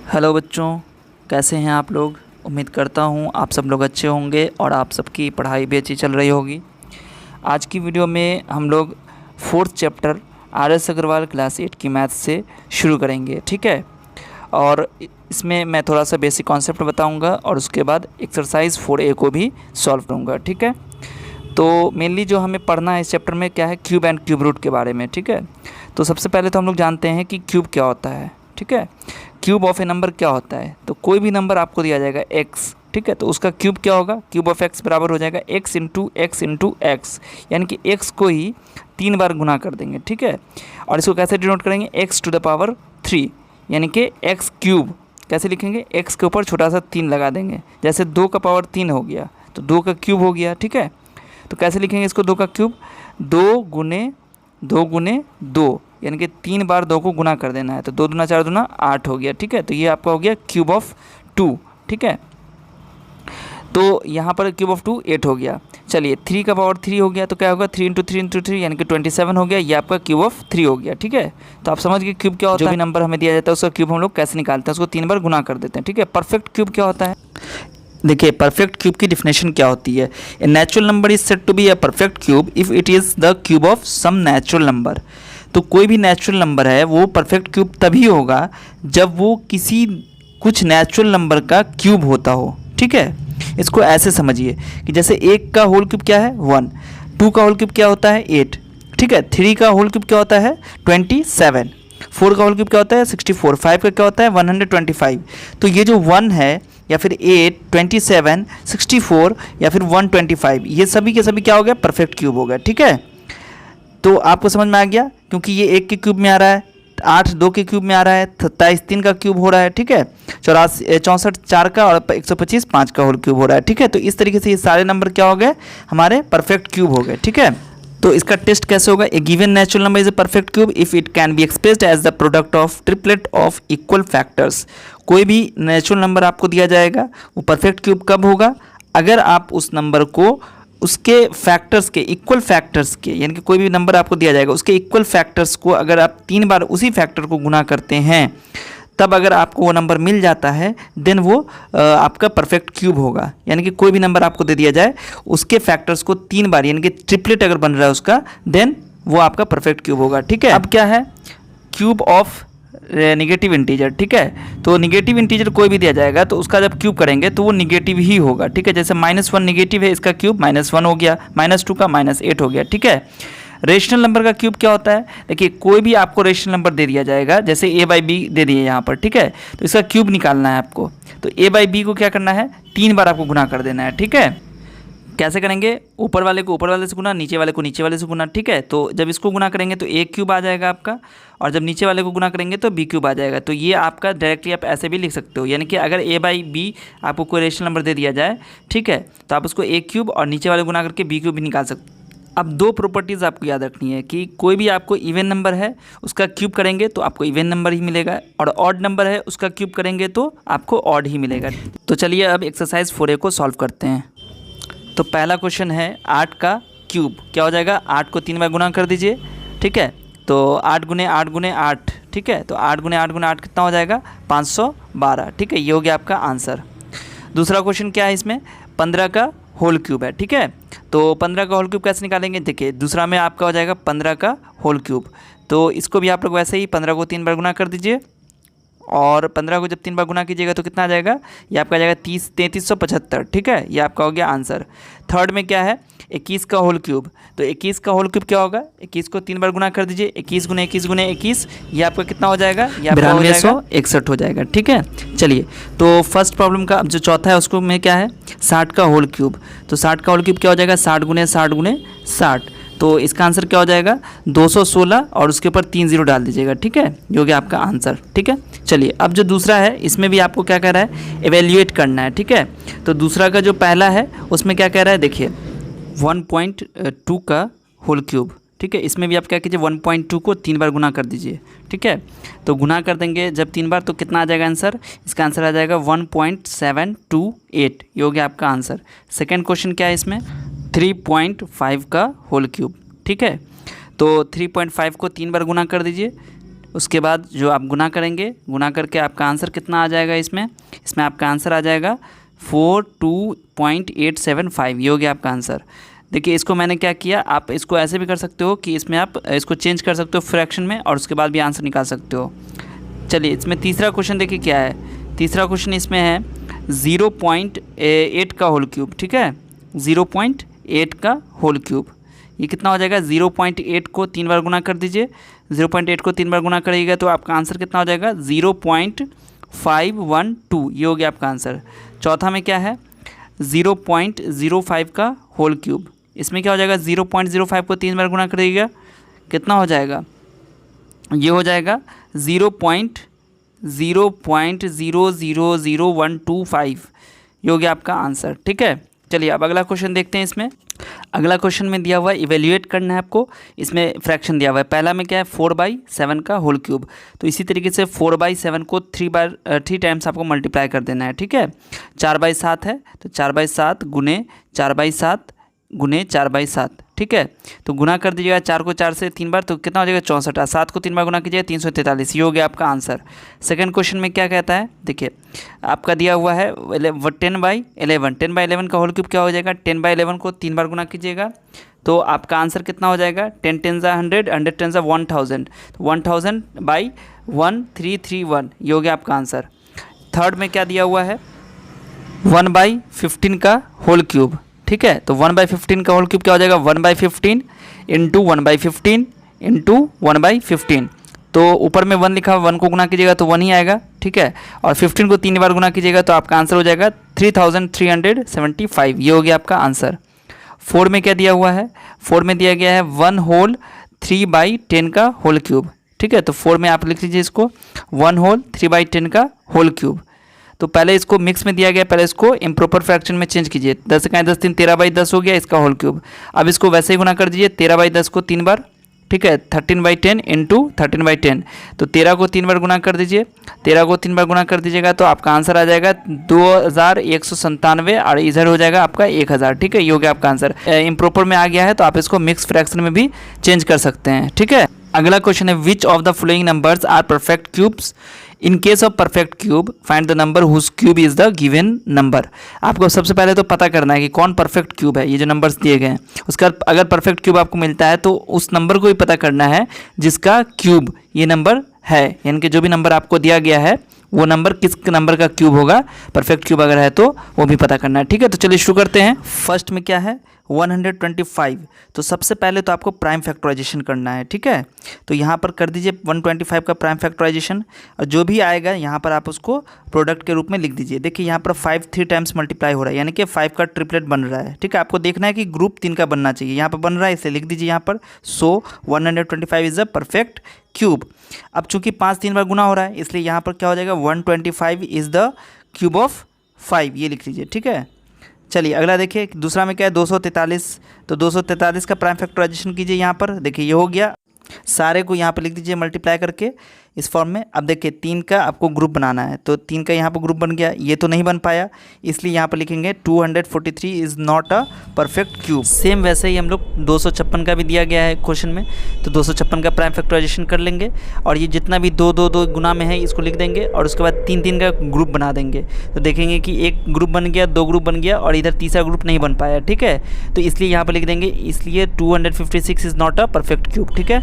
Hello बच्चों, कैसे हैं आप लोग। उम्मीद करता हूँ आप सब लोग अच्छे होंगे और आप सबकी पढ़ाई भी अच्छी चल रही होगी। आज की वीडियो में हम लोग fourth chapter R S. Agarwal class 8 की मैथ से शुरू करेंगे, ठीक है। और इसमें मैं थोड़ा सा बेसिक कॉन्सेप्ट बताऊंगा और उसके बाद एक्सरसाइज 4A को भी सॉल्व करूँगा, ठीक है। तो मेनली जो हमें पढ़ना है इस चैप्टर में क्या है, क्यूब एंड क्यूब रूट के बारे में, ठीक है। तो सबसे पहले तो हम लोग जानते हैं कि क्यूब क्या होता है, ठीक है। क्यूब ऑफ ए नंबर क्या होता है, तो कोई भी नंबर आपको दिया जाएगा x, ठीक है, तो उसका क्यूब क्या होगा, क्यूब ऑफ x बराबर हो जाएगा x इंटू एक्स, यानी कि x को ही 3 बार गुना कर देंगे, ठीक है। और इसको कैसे डिनोट करेंगे, x टू द पावर 3, यानी कि x क्यूब कैसे लिखेंगे, x के ऊपर छोटा सा 3 लगा देंगे। जैसे 2 का पावर 3 हो गया तो 2 का क्यूब हो गया, ठीक है। तो कैसे लिखेंगे इसको, 2 का क्यूब, 2 गुने 2 यानी कि 3 बार 2 को गुना कर देना है। तो 2 दूना 4 दूना 8 हो गया, ठीक है। तो ये आपका हो गया क्यूब ऑफ 2, ठीक है। तो यहाँ पर क्यूब ऑफ 2 8 हो गया। चलिए 3 का पावर 3 हो गया तो क्या होगा, 3 इंटू थ्री यानी कि 27 हो गया। ये आपका क्यूब ऑफ 3 हो गया, ठीक है। तो आप समझ गए क्यूब क्या होता है। जो भी नंबर हमें दिया जाता है उसका क्यूब हम लोग कैसे निकालते हैं, उसको 3 बार गुना कर देते हैं, ठीक है। परफेक्ट क्यूब क्या होता है, देखिए परफेक्ट क्यूब की डिफिनेशन क्या होती है। A natural number is said to be a perfect cube if it is the cube of some natural number. तो कोई भी नेचुरल नंबर है वो परफेक्ट क्यूब तभी होगा जब वो किसी कुछ नेचुरल नंबर का क्यूब होता हो, ठीक है। इसको ऐसे समझिए कि जैसे 1 का होल क्यूब क्या है 1, 2 का होल क्यूब क्या होता है 8, ठीक है। 3 का होल क्यूब क्या होता है 27, 4 का होल क्यूब क्या होता है 64, 5 का क्या होता है 125। तो ये जो 1 है या फिर 8, 27, 64 या फिर 125, ये सभी के सभी क्या हो गया, परफेक्ट क्यूब हो गया, ठीक है। तो आपको समझ में आ गया, क्योंकि ये 1 के क्यूब में आ रहा है, 8 2 के क्यूब में आ रहा है, 27 3 का क्यूब हो रहा है, ठीक है। 64 4 का और 125 5 का होल क्यूब हो रहा है, ठीक है। तो इस तरीके से ये सारे नंबर क्या हो गए, हमारे परफेक्ट क्यूब हो गए, ठीक है। तो इसका टेस्ट कैसे होगा, a given natural number is a perfect cube if it can be expressed as the product of triplet of equal factors. कोई भी नेचुरल नंबर आपको दिया जाएगा वो परफेक्ट क्यूब कब होगा, अगर आप उस नंबर को उसके फैक्टर्स के इक्वल फैक्टर्स के, यानी कि कोई भी नंबर आपको दिया जाएगा उसके इक्वल फैक्टर्स को अगर आप 3 बार उसी फैक्टर को गुना करते हैं, तब अगर आपको वो नंबर मिल जाता है देन वो आपका परफेक्ट क्यूब होगा। यानी कि कोई भी नंबर आपको दे दिया जाए उसके फैक्टर्स को 3 बार यानी कि ट्रिपलेट अगर बन रहा है उसका, देन वो आपका परफेक्ट क्यूब होगा, ठीक है। अब क्या है, क्यूब ऑफ निगेटिव इंटीजर, ठीक है। तो निगेटिव इंटीजर कोई भी दिया जाएगा तो उसका जब क्यूब करेंगे तो वो निगेटिव ही होगा, ठीक है। जैसे -1 निगेटिव है, इसका क्यूब -1 हो गया, -2 का -8 हो गया, ठीक है। रेशनल नंबर का क्यूब क्या होता है, देखिए कोई भी आपको रेशनल नंबर दे दिया जाएगा, जैसे a/b दे दिए यहाँ पर, ठीक है। तो इसका क्यूब निकालना है आपको, तो a/b को क्या करना है 3 बार आपको गुना कर देना है, ठीक है। कैसे करेंगे, ऊपर वाले को ऊपर वाले से गुना, नीचे वाले को नीचे वाले से गुना, ठीक है। तो जब इसको गुना करेंगे तो a क्यूब आ जाएगा आपका, और जब नीचे वाले को गुना करेंगे तो b क्यूब आ जाएगा। तो ये आपका डायरेक्टली आप ऐसे भी लिख सकते हो, यानी कि अगर a/b आपको कोई रेशनल नंबर दे दिया जाए, ठीक है, तो आप उसको a क्यूब और नीचे वाले गुना करके b क्यूब भी निकाल सकते हो। अब 2 प्रॉपर्टीज़ आपको याद रखनी है कि कोई भी आपको इवन नंबर है उसका क्यूब करेंगे तो आपको इवन नंबर ही मिलेगा, और ऑड नंबर है उसका क्यूब करेंगे तो आपको ऑड ही मिलेगा। तो चलिए अब एक्सरसाइज 4A को सॉल्व करते हैं। तो पहला क्वेश्चन है 8 का क्यूब क्या हो जाएगा, 8 को 3 बार गुना कर दीजिए, ठीक है। तो 8 गुने 8 गुने 8, ठीक है। तो 8 गुने 8 गुने 8 कितना हो जाएगा 512, ठीक है। ये हो गया आपका आंसर। दूसरा क्वेश्चन क्या है, इसमें 15 का होल क्यूब है, ठीक है। तो 15 का होल क्यूब कैसे निकालेंगे, देखिए दूसरा में आपका हो जाएगा 15 का होल क्यूब। तो इसको भी आप लोग वैसे ही 15 को 3 बार गुना कर दीजिए, और 15 को जब 3 बार गुना कीजिएगा तो कितना आ जाएगा, ये आपका आ जाएगा 3375, ठीक है। ये आपका हो गया आंसर। थर्ड में क्या है 21 का होल क्यूब, तो 21 का होल क्यूब क्या होगा, 21 को 3 बार गुना कर दीजिए, 21 गुने 21 गुने 21, ये आपका कितना हो जाएगा, ये आपका 9261 हो जाएगा, ठीक है। चलिए तो फर्स्ट प्रॉब्लम का अब जो चौथा है उसको में क्या है 60 का होल क्यूब। तो 60 का होल क्यूब क्या हो जाएगा 60 गुने 60 गुने 60, तो इसका आंसर क्या हो जाएगा 216, और उसके ऊपर 3 0 डाल दीजिएगा, ठीक है। ये हो गया आपका आंसर, ठीक है। चलिए अब जो दूसरा है इसमें भी आपको क्या कह रहा है, एवेल्यूएट करना है, ठीक है। तो दूसरा का जो पहला है उसमें क्या कह रहा है, देखिए 1.2 का होल क्यूब, ठीक है। इसमें भी आप क्या कीजिए 1.2 को 3 बार गुना कर दीजिए, ठीक है। तो गुना कर देंगे जब 3 बार तो कितना आ जाएगा आंसर, इसका आंसर आ जाएगा 1.728, ये हो गया आपका आंसर। सेकेंड क्वेश्चन क्या है इसमें 3.5 का होल क्यूब, ठीक है। तो 3.5 को 3 बार गुना कर दीजिए, उसके बाद जो आप गुना करेंगे, गुना करके आपका आंसर कितना आ जाएगा, इसमें आपका आंसर आ जाएगा 42.875। ये हो गया आपका आंसर। देखिए इसको मैंने क्या किया, आप इसको ऐसे भी कर सकते हो कि इसमें आप इसको चेंज कर सकते हो फ्रैक्शन में और उसके बाद भी आंसर निकाल सकते हो। चलिए इसमें तीसरा क्वेश्चन देखिए क्या है। तीसरा क्वेश्चन इसमें है 0.8 का होल क्यूब। ठीक है, 0.8 का होल क्यूब, ये कितना हो जाएगा, 0.8 को 3 बार गुना कर दीजिए। 0.8 को 3 बार गुना करिएगा तो आपका आंसर कितना हो जाएगा, 0.512। ये हो गया आपका आंसर। चौथा में क्या है, 0.05 का होल क्यूब। इसमें क्या हो जाएगा, 0.05 को 3 बार गुना करिएगा, कितना हो जाएगा, ये हो जाएगा 0.000125। ये हो गया आपका आंसर। ठीक है, चलिए अब अगला क्वेश्चन देखते हैं। इसमें अगला क्वेश्चन में दिया हुआ है इवेल्युएट करना है आपको। इसमें फ्रैक्शन दिया हुआ है। पहला में क्या है, 4/7 का होल क्यूब। तो इसी तरीके से 4/7 को 3 टाइम्स आपको मल्टीप्लाई कर देना है। ठीक है, 4/7 है तो 4/7 गुने 4/7 गुने 4/7। ठीक है, तो गुना कर दीजिएगा 4 को 4 से 3 बार तो कितना हो जाएगा, 64। 7 को 3 बार गुना कीजिएगा 343। ये हो गया आपका आंसर। सेकंड क्वेश्चन में क्या कहता है, देखिए आपका दिया हुआ है 10/11। 10/11 का होल क्यूब क्या हो जाएगा, 10/11 को 3 बार गुना कीजिएगा तो आपका आंसर कितना हो जाएगा, 10 10 100, 100 10 1000, तो 1000/1331। ये हो गया आपका आंसर। थर्ड में क्या दिया हुआ है, 1/15 का होल क्यूब। ठीक है, तो 1/15 का होल क्यूब क्या हो जाएगा, 1/15 इंटू 1/15 इंटू 1/15। तो ऊपर में 1 लिखा हुआ, 1 को गुना कीजिएगा तो 1 ही आएगा। ठीक है, और 15 को 3 बार गुना कीजिएगा तो आपका आंसर हो जाएगा 3375। ये हो गया आपका आंसर। 4 में क्या दिया हुआ है, 4 में दिया गया है 1 होल 3/10 का होल क्यूब। ठीक है, तो 4 में आप लिख लीजिए इसको 1 होल 3/10 का होल क्यूब। तो पहले इसको मिक्स में दिया गया, पहले इसको इम्प्रॉपर फ्रैक्शन में चेंज कीजिए। 10 का 10 3 13/10 हो गया इसका होल क्यूब। अब इसको वैसे ही गुना कर दीजिए 13/10 को 3 बार। ठीक है, 13/10 इंटू 13/10, तो 13 को 3 बार गुना कर दीजिए। 13 को 3 बार गुना कर दीजिएगा तो आपका आंसर आ जाएगा 2197 और इधर हो जाएगा आपका 1000। ठीक है, ये हो गया आपका आंसर। इम्प्रॉपर में आ गया है तो आप इसको मिक्स फ्रैक्शन में भी चेंज कर सकते हैं। ठीक है, अगला क्वेश्चन है which of the following numbers are perfect cubes. In case of perfect cube find the number whose cube is the given number. आपको सबसे पहले तो पता करना है कि कौन परफेक्ट क्यूब है। ये जो नंबर्स दिए गए हैं उसका अगर परफेक्ट क्यूब आपको मिलता है तो उस नंबर को भी पता करना है जिसका क्यूब ये नंबर है, यानी कि जो भी नंबर आपको दिया गया है वो नंबर किस नंबर का क्यूब होगा। परफेक्ट क्यूब अगर है तो वो भी पता करना है। ठीक है, तो चलिए शुरू करते हैं। फर्स्ट में क्या है, 125। तो सबसे पहले तो आपको प्राइम फैक्टराइजेशन करना है। ठीक है, तो यहाँ पर कर दीजिए 125 का प्राइम फैक्टराइजेशन और जो भी आएगा यहाँ पर आप उसको प्रोडक्ट के रूप में लिख दीजिए। देखिए यहाँ पर 5 3 टाइम्स मल्टीप्लाई हो रहा है, यानी कि 5 का ट्रिपलेट बन रहा है। ठीक है, आपको देखना है कि ग्रुप 3 का बनना चाहिए, यहाँ पर बन रहा है इसे लिख दीजिए यहाँ पर। सो 125 इज़ अ परफेक्ट क्यूब। अब चूंकि 5 3 बार गुना हो रहा है इसलिए यहाँ पर क्या हो जाएगा, 125 इज़ द क्यूब ऑफ 5, ये लिख लीजिए। ठीक है, चलिए अगला देखिए दूसरा में क्या है, 243। तो 243 का प्राइम फैक्टराइजेशन कीजिए यहाँ पर। देखिए ये हो गया, सारे को यहाँ पर लिख दीजिए मल्टीप्लाई करके इस फॉर्म में। अब देखिए 3 का आपको ग्रुप बनाना है तो 3 का यहाँ पर ग्रुप बन गया, ये तो नहीं बन पाया इसलिए यहाँ पर लिखेंगे 243 is not a perfect cube. Same वैसे ही हम लोग 256 का भी दिया गया है क्वेश्चन में, तो 256 का प्राइम फैक्टराइजेशन कर लेंगे और ये जितना भी 2 2 2 गुना में है इसको लिख देंगे और उसके बाद 3 3 का ग्रुप बना देंगे। तो देखेंगे कि एक ग्रुप बन गया, 2 ग्रुप बन गया और इधर तीसरा ग्रुप नहीं बन पाया। ठीक है, तो इसलिए यहाँ पर लिख देंगे, इसलिए 256 is not a perfect cube. ठीक है,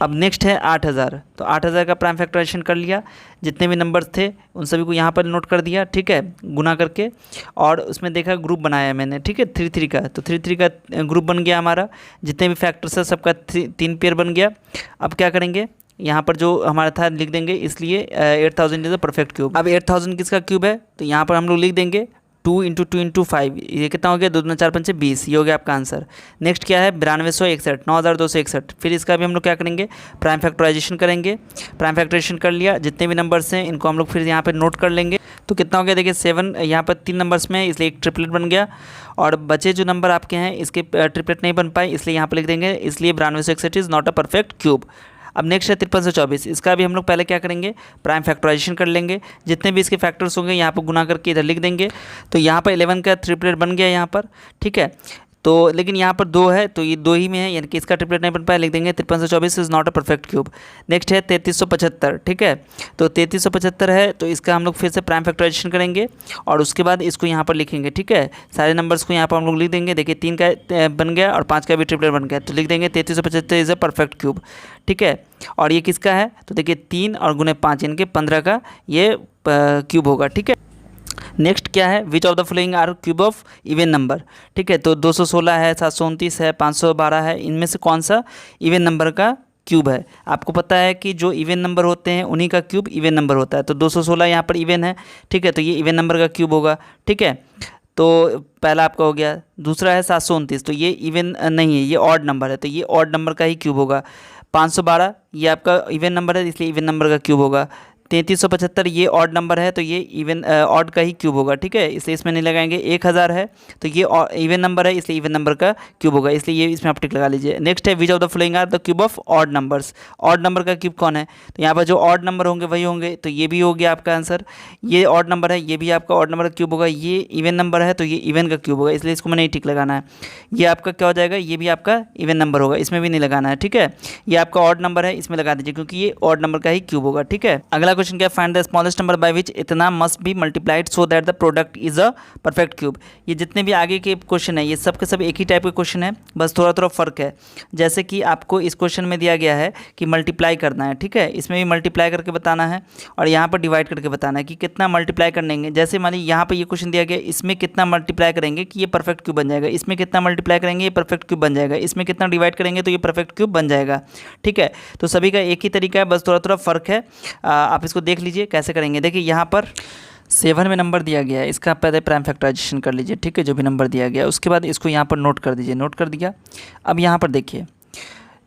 अब नेक्स्ट है 8000। तो 8000 का प्राइम फैक्टराइजेशन कर लिया, जितने भी नंबर्स थे उन सभी को यहाँ पर नोट कर दिया। ठीक है, गुना करके और उसमें देखा ग्रुप बनाया मैंने। ठीक है, 3 3 का, तो 3 3 का ग्रुप बन गया हमारा। जितने भी फैक्टर्स है सबका 3 पेयर बन गया। अब क्या करेंगे, यहाँ पर जो हमारा था लिख देंगे, इसलिए 8000 इज अ परफेक्ट क्यूब। अब 8000 किसका क्यूब है तो यहाँ पर हम लोग लिख देंगे 2 × 2 × 5, ये कितना हो गया, 2 2 4 5 20। ये हो गया आपका आंसर। नेक्स्ट क्या है, 9261, 9261। फिर इसका भी हम लोग क्या करेंगे, प्राइम फैक्टराइजेशन करेंगे। प्राइम फैक्टराइजेशन कर लिया, जितने भी नंबर्स हैं इनको हम लोग फिर यहाँ पे नोट कर लेंगे। तो कितना हो गया, देखिए 7 यहाँ पर 3 नंबर्स में इसलिए एक ट्रिपलेट बन गया और बचे जो नंबर आपके हैं इसके ट्रिपलेट नहीं बन पाए इसलिए यहाँ पर लिख देंगे, इसलिए 9261 is not a perfect cube. अब नेक्स्ट है 5324। इसका भी हम लोग पहले क्या करेंगे, प्राइम फैक्टराइजेशन कर लेंगे। जितने भी इसके फैक्टर्स होंगे यहाँ पर गुना करके इधर लिख देंगे। तो यहाँ पर 11 का ट्रिपलेट बन गया यहाँ पर। ठीक है, तो लेकिन यहाँ पर 2 है तो ये 2 ही में है, यानी कि इसका ट्रिपलेट नहीं बन पाया, लिख देंगे 5324 is not a perfect cube. Next है 3375, ठीक है। तो 3375 है तो इसका हम लोग फिर से प्राइम फैक्टराइजेशन करेंगे और उसके बाद इसको यहाँ पर लिखेंगे, ठीक है। सारे नंबर्स को यहाँ पर हम लोग लिख देंगे। देखिए 3 का बन गया और 5 का भी ट्रिपलेट बन गया, तो लिख देंगे 3375 इज़ अ परफेक्ट क्यूब, ठीक है। और ये किसका है, तो देखिए 3 और गुने 5 यानी कि 15 का ये क्यूब होगा, ठीक है। नेक्स्ट क्या है, which of the following are cube of even number, ठीक है। तो 216 है, 729 है, 512 है, इनमें से कौन सा इवन नंबर का क्यूब है। आपको पता है कि जो इवन नंबर होते हैं उन्हीं का क्यूब इवन नंबर होता है। तो 216 यहाँ पर इवन है, ठीक है, तो ये इवन नंबर का क्यूब होगा, ठीक है। तो पहला आपका हो गया। दूसरा है 729, तो ये इवन नहीं है, ये ऑड नंबर है, तो ये ऑड नंबर का ही क्यूब होगा। 512 ये आपका इवन नंबर है, इसलिए इवन नंबर का क्यूब होगा। 3375 ये ऑड नंबर है, तो ये इवन ऑड का ही क्यूब होगा, ठीक है, इसलिए इसमें नहीं लगाएंगे। 1000 है तो ये इवन नंबर है, इसलिए इवन नंबर का क्यूब होगा, इसलिए ये इसमें आप टिक लगा लीजिए। नेक्स्ट है which of the following are the cube of odd numbers, odd number का क्यूब कौन है, तो यहाँ पर जो ऑड नंबर होंगे वही होंगे, तो ये भी हो गया आपका आंसर। ये ऑड नंबर है, ये भी आपका ऑड नंबर का क्यूब होगा। ये इवन नंबर है तो ये इवन का क्यूब होगा, इसलिए इसको मैंने टिक लगाना है। ये आपका क्या हो जाएगा, ये भी आपका इवन नंबर होगा, इसमें भी नहीं लगाना है, ठीक है। ये आपका ऑड नंबर है, इसमें लगा दीजिए क्योंकि ये ऑड नंबर का ही क्यूब होगा, ठीक है। अगला क्वेश्चन क्या, find the smallest number by which इतना must be multiplied so that the product is a perfect cube. ये जितने भी आगे के क्वेश्चन है ये सब के सब एक ही टाइप के क्वेश्चन है, बस थोड़ा थोड़ा फर्क है। जैसे कि आपको इस क्वेश्चन में दिया गया है कि मल्टीप्लाई करना है, ठीक है, इसमें भी मल्टीप्लाई करके बताना है और यहाँ पर डिवाइड करके बताना है कि कितना मल्टीप्लाई करेंगे। जैसे मान लीजिए यहाँ पर ये क्वेश्चन दिया गया, इसमें कितना मल्टीप्लाई करेंगे कि ये परफेक्ट क्यूब बन जाएगा, इसमें कितना मल्टीप्लाई करेंगे ये परफेक्ट क्यूब बन जाएगा, इसमें कितना डिवाइड करेंगे तो ये परफेक्ट क्यूब बन जाएगा, ठीक है। तो सभी का एक ही तरीका है, बस थोड़ा थोड़ा फर्क है। आप इसको देख लीजिए कैसे करेंगे। देखिए यहाँ पर 7 में नंबर दिया गया है, इसका पहले प्राइम फैक्टराइजेशन कर लीजिए, ठीक है, जो भी नंबर दिया गया उसके बाद इसको यहाँ पर नोट कर दीजिए। नोट कर दिया। अब यहाँ पर देखिए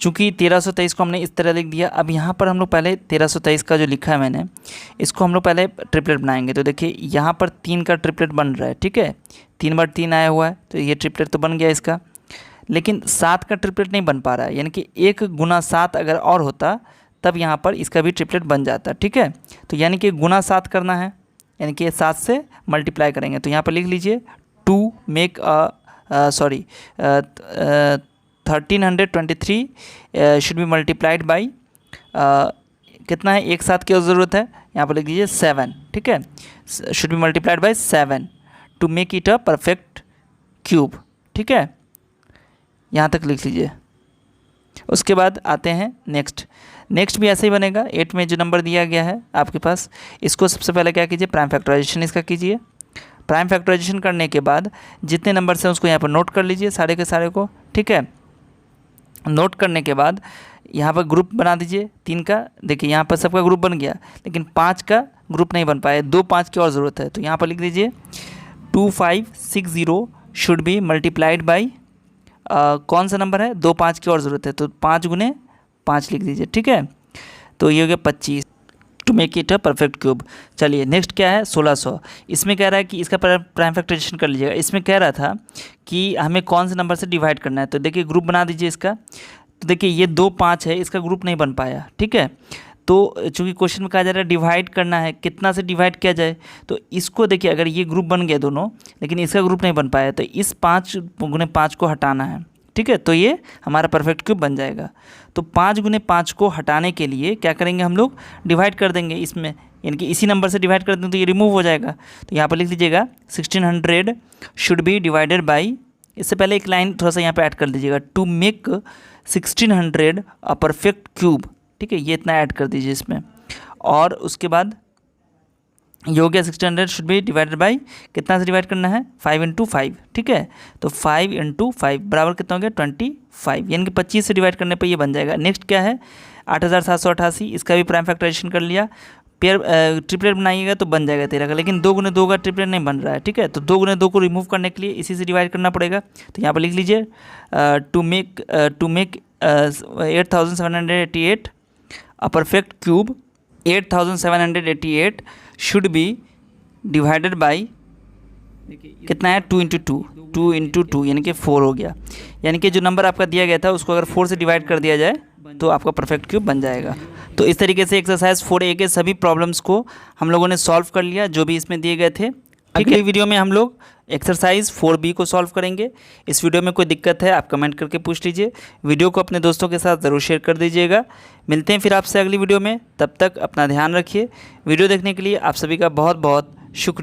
चूँकि 1323 को हमने इस तरह लिख दिया, अब यहाँ पर हम लोग पहले 1323 का जो लिखा है मैंने, इसको हम लोग पहले ट्रिपलेट बनाएंगे। तो देखिए यहाँ पर 3 का ट्रिपलेट बन रहा है, ठीक है, 3 बार 3 आया हुआ है तो ये ट्रिपलेट तो बन गया इसका। लेकिन 7 का ट्रिपलेट नहीं बन पा रहा है, यानी कि 1 गुना 7 अगर और होता तब यहाँ पर इसका भी ट्रिपलेट बन जाता, ठीक है। तो यानी कि गुना 7 करना है, यानी कि 7 से मल्टीप्लाई करेंगे। तो यहाँ पर लिख लीजिए 1323 शुड बी मल्टीप्लाइड बाई कितना है, एक 7 की और ज़रूरत है, यहाँ पर लिख लीजिए 7, ठीक है, should be multiplied by 7 to make it a perfect cube, ठीक है, यहाँ तक लिख लीजिए। उसके बाद आते हैं नेक्स्ट भी ऐसे ही बनेगा। 8 में जो नंबर दिया गया है आपके पास, इसको सबसे पहले क्या कीजिए, प्राइम फैक्टराइजेशन इसका कीजिए। प्राइम फैक्टराइजेशन करने के बाद जितने नंबर हैं उसको यहाँ पर नोट कर लीजिए, सारे के सारे को, ठीक है। नोट करने के बाद यहाँ पर ग्रुप बना दीजिए 3 का। देखिए यहाँ पर सबका ग्रुप बन गया, लेकिन 5 का ग्रुप नहीं बन पाया, 2 5 की और ज़रूरत है। तो यहाँ पर लिख दीजिए 2560 शुड बी मल्टीप्लाइड बाई कौन सा नंबर है, 2 5 की और ज़रूरत है, तो 5 गुने 5 लिख दीजिए, ठीक है। तो ये हो गया 25 to make it a perfect cube. चलिए नेक्स्ट क्या है, 1600। इसमें कह रहा है कि इसका प्राइम फैक्टराइजेशन कर लीजिएगा। इसमें कह रहा था कि हमें कौन से नंबर से डिवाइड करना है, तो देखिए ग्रुप बना दीजिए इसका। तो देखिए ये 2 5 है, इसका ग्रुप नहीं बन पाया, ठीक है। तो चूँकि क्वेश्चन में कहा जा रहा है डिवाइड करना है, कितना से डिवाइड किया जाए, तो इसको देखिए अगर ये ग्रुप बन गया दोनों, लेकिन इसका ग्रुप नहीं बन पाया, तो इस 5 गुने 5 को हटाना है, ठीक है, तो ये हमारा परफेक्ट क्यूब बन जाएगा। तो 5 गुने 5 को हटाने के लिए क्या करेंगे, हम लोग डिवाइड कर देंगे इसमें, यानी कि इसी नंबर से डिवाइड कर दें तो ये रिमूव हो जाएगा। तो यहाँ पर लिख लीजिएगा 1600 शुड बी डिवाइडेड बाई, इससे पहले एक लाइन थोड़ा सा यहाँ पे ऐड कर दीजिएगा, to make 1600 a perfect cube, ठीक है, ये इतना ऐड कर दीजिए इसमें। और उसके बाद ये हो गया 1600 शुड बी डिवाइडेड बाई, कितना से डिवाइड करना है, 5 × 5, ठीक है। तो 5 × 5 बराबर कितना हो गया, 25, यानी कि 25 से डिवाइड करने पे ये बन जाएगा। नेक्स्ट क्या है, 8788, इसका भी प्राइम फैक्टराइजेशन कर लिया। पेयर ट्रिपलेट बनाइएगा तो बन जाएगा 13 का, लेकिन 2 गुने 2 का ट्रिपलेट नहीं बन रहा है, ठीक है। तो 2 गुने 2 को रिमूव करने के लिए इसी से डिवाइड करना पड़ेगा। तो यहाँ पर लिख लीजिए to make 8788 a perfect cube, 8788 should be divided by कितना है, 2 × 2 यानी कि 4 हो गया। यानी कि जो नंबर आपका दिया गया था उसको अगर 4 से डिवाइड कर दिया जाए तो आपका परफेक्ट क्यूब बन जाएगा। तो इस तरीके से एक्सरसाइज 4A के सभी प्रॉब्लम्स को हम लोगों ने सॉल्व कर लिया, जो भी इसमें दिए गए थे। अगली वीडियो में हम लोग एक्सरसाइज 4B को सॉल्व करेंगे। इस वीडियो में कोई दिक्कत है आप कमेंट करके पूछ लीजिए। वीडियो को अपने दोस्तों के साथ ज़रूर शेयर कर दीजिएगा। मिलते हैं फिर आपसे अगली वीडियो में, तब तक अपना ध्यान रखिए। वीडियो देखने के लिए आप सभी का बहुत बहुत शुक्रिया।